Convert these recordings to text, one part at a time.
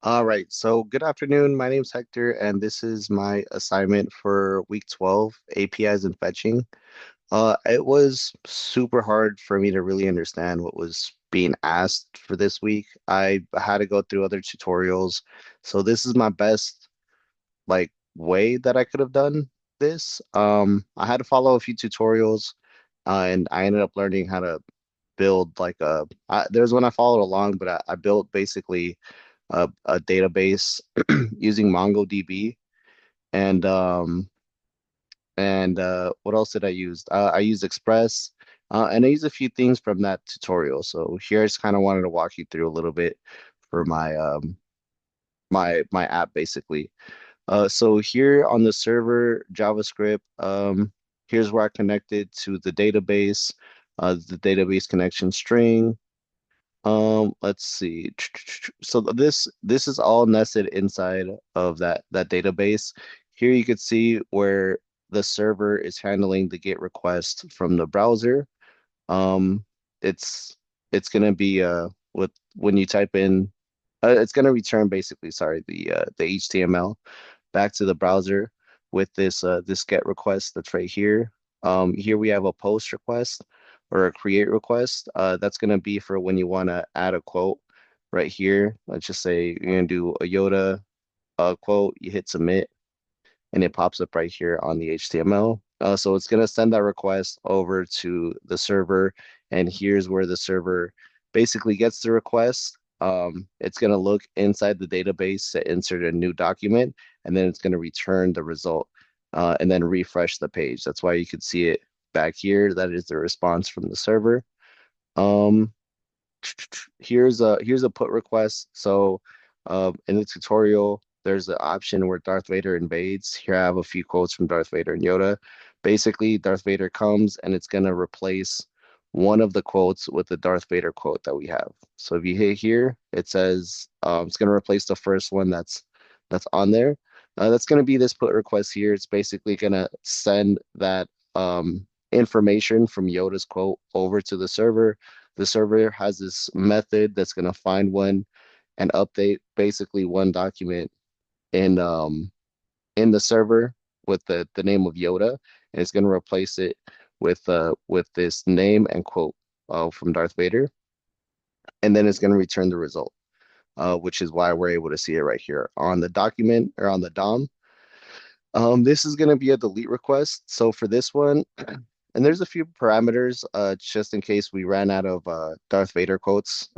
All right, so good afternoon. My name's Hector, and this is my assignment for week 12, APIs and fetching. It was super hard for me to really understand what was being asked for this week. I had to go through other tutorials, so this is my best way that I could have done this. I had to follow a few tutorials, and I ended up learning how to build there's one I followed along, but I built basically a database using MongoDB and what else did I use? I used Express and I used a few things from that tutorial. So here I just kind of wanted to walk you through a little bit for my app basically. So here on the server JavaScript, here's where I connected to the database connection string. Let's see. So this is all nested inside of that database. Here you could see where the server is handling the GET request from the browser. Um, it's it's gonna be with when you type in it's gonna return basically, sorry, the HTML back to the browser with this GET request that's right here. Here we have a post request or a create request. That's gonna be for when you want to add a quote right here. Let's just say you're gonna do a Yoda quote, you hit submit and it pops up right here on the HTML. So it's going to send that request over to the server, and here's where the server basically gets the request. It's going to look inside the database to insert a new document, and then it's going to return the result, and then refresh the page. That's why you can see it back here. That is the response from the server. Um, here's a put request. So in the tutorial, there's the option where Darth Vader invades. Here I have a few quotes from Darth Vader and Yoda. Basically, Darth Vader comes and it's gonna replace one of the quotes with the Darth Vader quote that we have. So if you hit here, it says it's gonna replace the first one that's on there. That's gonna be this put request here. It's basically gonna send that information from Yoda's quote over to the server. The server has this method that's going to find one and update basically one document in the server with the name of Yoda, and it's going to replace it with this name and quote from Darth Vader, and then it's going to return the result, which is why we're able to see it right here on the document or on the DOM. This is going to be a delete request. So for this one, and there's a few parameters, just in case we ran out of Darth Vader quotes.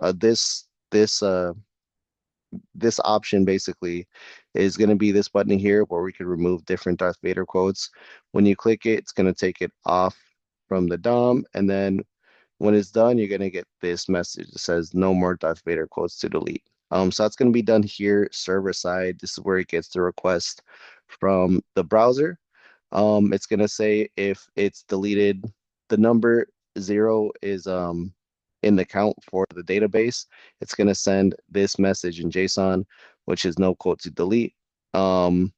This option basically is going to be this button here where we could remove different Darth Vader quotes. When you click it, it's going to take it off from the DOM, and then when it's done, you're going to get this message that says no more Darth Vader quotes to delete. So that's going to be done here server side. This is where it gets the request from the browser. It's gonna say if it's deleted, the number zero is in the count for the database. It's gonna send this message in JSON, which is no quote to delete. Um,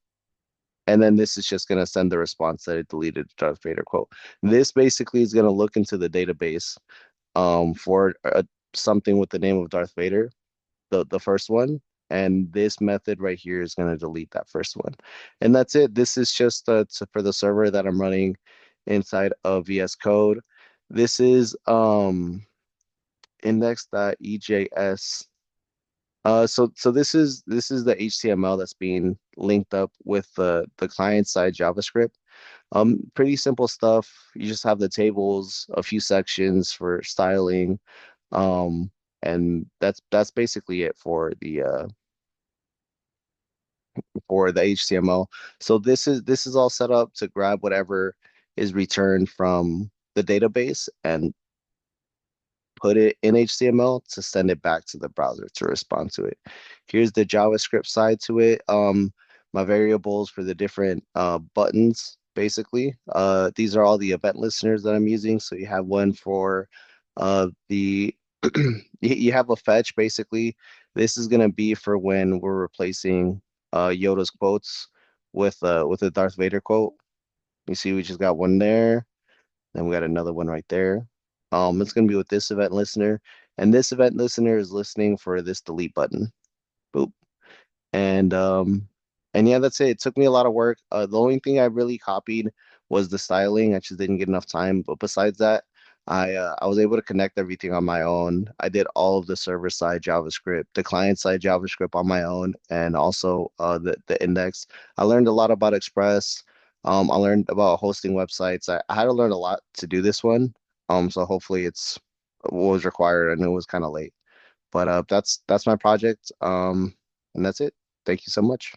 and then this is just gonna send the response that it deleted the Darth Vader quote. This basically is gonna look into the database for something with the name of Darth Vader, the first one. And this method right here is going to delete that first one. And that's it. This is just for the server that I'm running inside of VS Code. This is index.ejs. So this is the HTML that's being linked up with the client side JavaScript. Pretty simple stuff. You just have the tables, a few sections for styling, um, and that's basically it for the HTML. So this is all set up to grab whatever is returned from the database and put it in HTML to send it back to the browser to respond to it. Here's the JavaScript side to it. My variables for the different buttons, basically. These are all the event listeners that I'm using. So you have one for the you have a fetch basically. This is gonna be for when we're replacing Yoda's quotes with a Darth Vader quote. You see, we just got one there. Then we got another one right there. It's gonna be with this event listener, and this event listener is listening for this delete button. Boop. And yeah, that's it. It took me a lot of work. The only thing I really copied was the styling. I just didn't get enough time. But besides that, I was able to connect everything on my own. I did all of the server side JavaScript, the client side JavaScript on my own, and also the index. I learned a lot about Express. I learned about hosting websites. I had to learn a lot to do this one. So hopefully it's what was required. I knew it was kind of late. But that's my project. And that's it. Thank you so much.